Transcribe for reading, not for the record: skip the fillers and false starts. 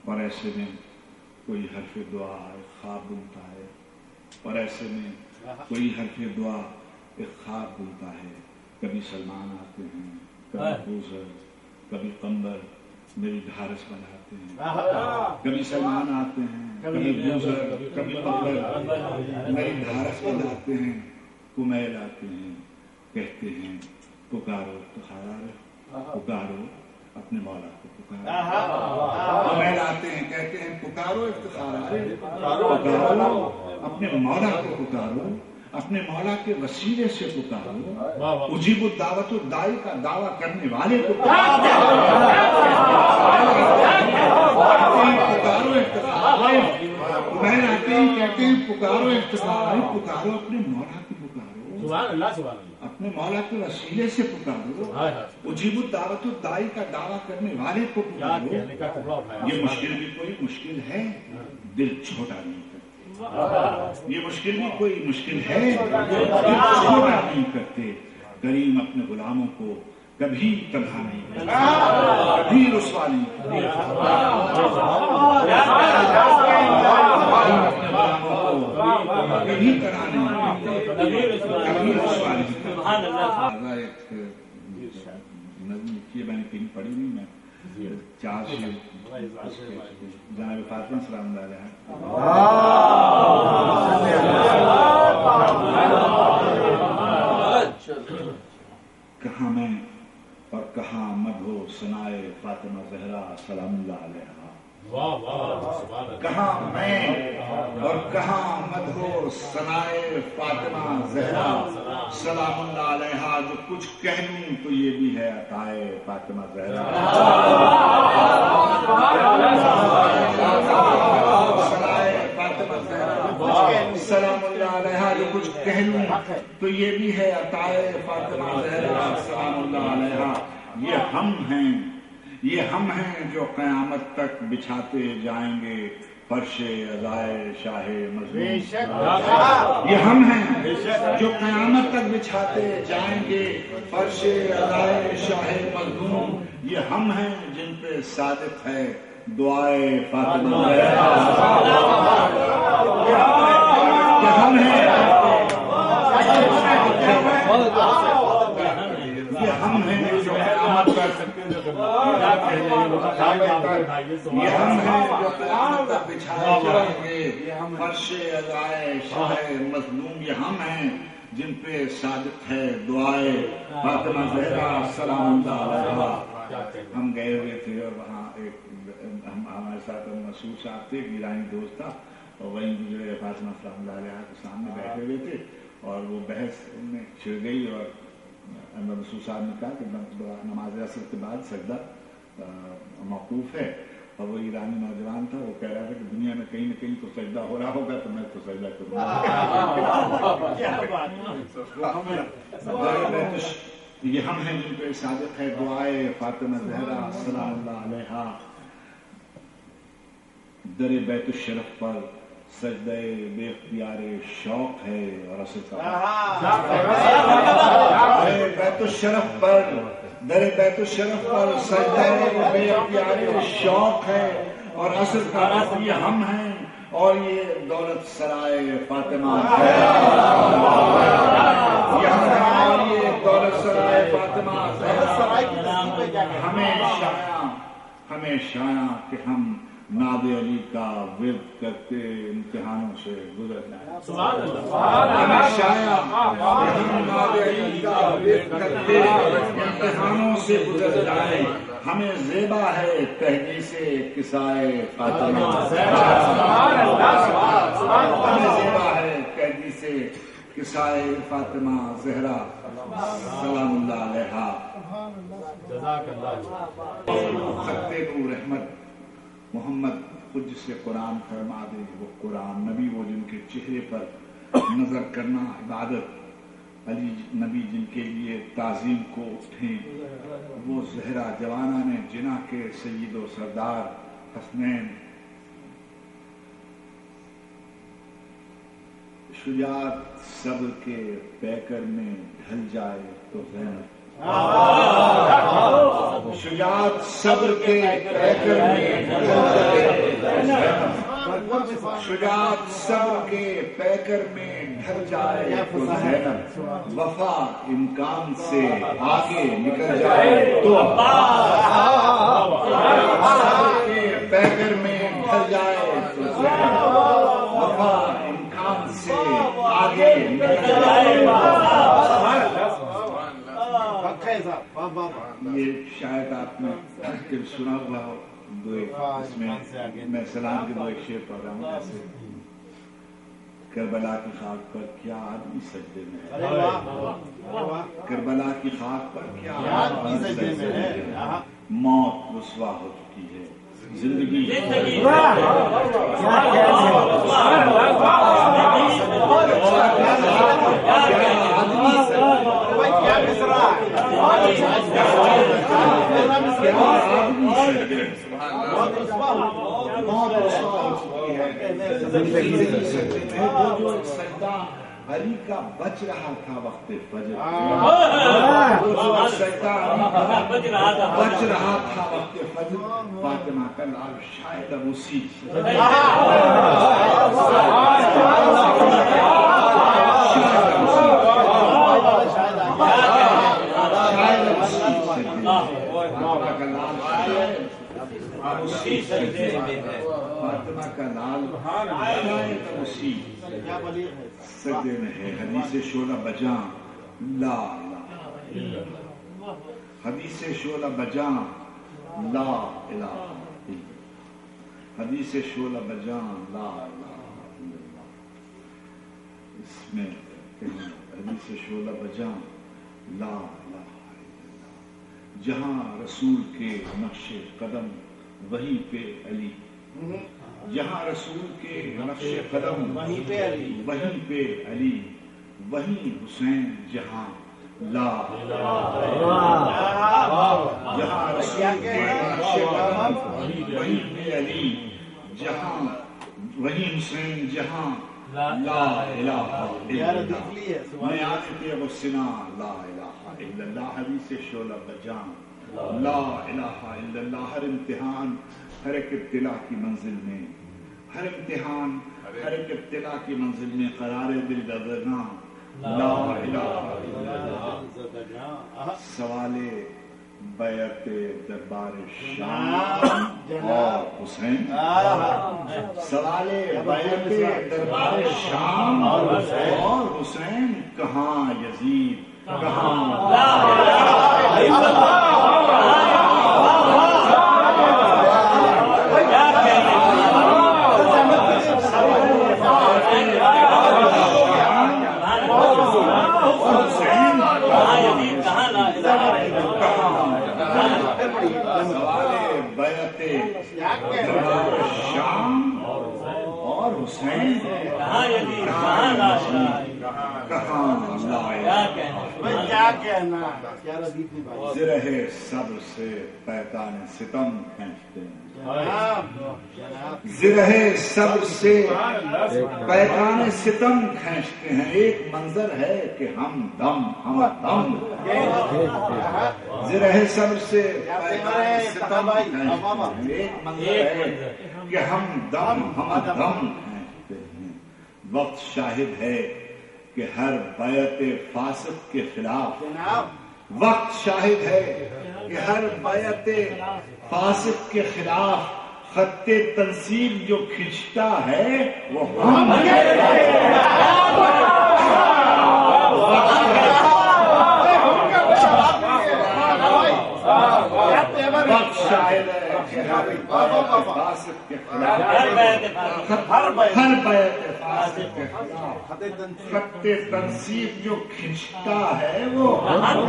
اور ایسے میں کوئی حرف دعا ایک خواب بنتا ہے، اور ایسے میں کوئی حرف دعا ایک خواب بنتا ہے. کبھی سلمان آتے ہیں، کبھی بوزر، کبھی قمبر میری ڈھارس بناتے ہیں. کبھی سلمان آتے ہیں، کبھی بوزر، کبھی قمبر میری ڈھارس بناتے ہیں. کمیل آتے ہیں، کہتے ہیں پکارو افتخار، پکارو اپنے مولا کو پکارو. کمیل آتے ہیں، کہتے ہیں پکارو افتخار، پکارو اپنے مولا کو پکارو، اپنے مولا کے وسیلے سے پکارو. اجیب الدعوت الدائی کا دعویٰ کرنے والے کو پکارو افتخار. کمیل آتے ہیں، کہتے ہیں پکارو افتخار، پکارو اپنے مولا کو پکارو، اپنے مولا کے وسیلے سے پکارو. اجیب الدعوت الدائی کا دعویٰ کرنے والے کو پکارو. یہ مشکل بھی کوئی مشکل ہے، دل چھوٹا نہیں کرتے. یہ مشکل بھی کوئی مشکل ہے، دل چھوٹا نہیں کرتے. کریم اپنے غلاموں کو کبھی تنہا نہیں کرتے، کبھی رسوا نہیں کرتے. کبھی تنہا نہیں کرتے، کبھی رسوا نہیں کرتے. نظم لکھی ہے، میں نے کہیں پڑھی نہیں. میں 4 شعر جناب فاطمہ سلام اللہ علیہ کہاں میں اور کہاں مدھو سنائے فاطمہ زہرا سلام اللہ علیہ. کہاں میں اور کہاں مدھو سنائے فاطمہ زہرا سلام اللہ علیہ. جو کچھ کہہ لوں تو یہ بھی ہے عطائے فاطمہ زہرا. سلام اللہ علیہ. جو کچھ کہہ لوں تو یہ بھی ہے عطائے فاطمہ زہرا سلام اللہ علیہ. یہ ہم ہیں جو قیامت تک بچھاتے جائیں گے فرش عزائے شاہ مظلوم. یہ ہم ہیں جو قیامت تک بچھاتے جائیں گے فرش عزائے شاہ مظلوم. یہ ہم ہیں جن پہ صادق ہے دعائے فاطمہ زہرا. یہ ہم ہیں جو قیامت تک بچھائے جائیں گے فرش عزائے شاہ مظلوم. یہ ہم ہیں جن پہ صادق ہے دعائے فاطمہ زہرا سلام اللہ علیہ. ہم گئے ہوئے تھے اور وہاں ایک ہمارے ساتھ مسعود صاحب تھے، ایرانی دوست تھا، اور وہیں جو فاطمہ سلام اللہ علیہ کے سامنے بیٹھے ہوئے تھے اور وہ بحث میں چھڑ گئی. اور مسعود صاحب نے کہا کہ نماز عصر کے بعد سجدہ موقوف ہے، اور وہ ایرانی نوجوان تھا، وہ کہہ رہا تھا کہ دنیا میں کہیں نہ کہیں تو سجدہ ہو رہا ہوگا تو میں تو سجدہ کروں گا. یہ ہم ہیں جن پہ صادق ہے دعائے فاطمہ زہرا سلام اللہ علیہ. در بیت الشرف پر سجدہ بے اختیار شوق ہے اور اصل کا بیت الشرف پر در بیت الشرف پر سجدہ بے اختیار شوق ہے اور اصل کا یہ ہم ہیں اور یہ دولت سرائے فاطمہ اور یہ دولت سرائے فاطمہ ہمیں شایع کہ ہم ناد علی کا ورد کرتے امتحانوں سے گزر جائیں. ہمیں شایع ناد علی کا ورد کرتے امتحانوں سے گزر جائیں. ہمیں زیبا ہے تحدیث قصائے فاطمہ. ہمیں زیبا ہے تحدیث قصائے فاطمہ زہرا سلام اللہ علیہ. خط نور رحمت محمد خود جسے قرآن فرما دے وہ قرآن. نبی وہ جن کے چہرے پر نظر کرنا عبادت. علی نبی جن کے لیے تعظیم کو اٹھیں. وہ زہرا جوانہ نے جنا کے سید و سردار حسنین. شجاعت صبر کے پیکر میں ڈھل جائے تو زینب شجاعت صبر کے پیکر میں شجاعت صبر کے پیکر میں ڈھل جائے تو زینب، وفا امکان سے آگے نکل جائے تو صبر کے پیکر میں ڈھل جائے تو زینب، وفا امکان سے آگے نکل جائے۔ یہ شاید آپ نے سنا ہوا ہو، اس میں سلام کے دو ایک شعر پڑھ رہا ہوں ایسے: کربلا کی خاک پر کیا آدمی سجدے میں ہے، کربلا کی خاک پر کیا آدمی سجدے میں ہے، موت رسوا ہو چکی ہے، زندگی سجدہ علی کا بچ رہا تھا وقت فجر، بچ رہا تھا وقت فجر، فاطمہ کا لال شاید اب اسی فاطمہ کا لال شاید اسی سجدے میں ہے۔ حدیث شعلہ بجاں لا الہ الا اللہ، حدیث شعلہ بجاں لا الہ الا اللہ، حدیث شعلہ بجاں لا الہ الا اللہ۔ اس میں حدیث شعلہ بجاں لا الہ الا اللہ، جہاں رسول کے نقش قدم وہیں پہ علی، جہاں رسول کے نقش قدم وہیں پہ علی، وہیں پہ علی، وہیں حسین جہاں لا جہاں رسول کے نقش قدم وہیں پہ علی، جہاں وہیں حسین جہاں لا الہ الا اللہ۔ میں آتے ابو سنا لا الہ الا اللہ، حدیث شعلہ بجاں لا الہ الا اللہ۔ ہر امتحان، ہر ایک ابتلا کی منزل میں، ہر امتحان، ہر ایک ابتلا کی منزل میں قرار دل گزرنا لا الہ الا اللہ۔ سوال بیعت دربار شام اور حسین، سوال بیعت دربار شام اور حسین، کہاں یزید کہاں لا الہ الا اللہ۔ شام اور حسین کیا کہنا، زرہ صبر سے پیکان ستم کھینچتے ہیں، زرہ صبر سے پیکان ستم کھینچتے ہیں، ایک منظر ہے کہ ہم دم زرہ صبر سے پیکان ستم کھینچتے ہیں، ایک منظر ہے کہ ہم دم کھینچتے ہیں۔ وقت شاہد ہے کہ ہر بیعت فاسق کے خلاف، وقت شاہد ہے کہ ہر بیعت فاسق کے خلاف خط تنصیب جو کھنچتا ہے وہ ہم وقت شاہد ہے کہ ہر فاسق کے خلاف، ہر بیعت فاسق کے خلاف خط تنصیب جو کھنچتا ہے وہ ہم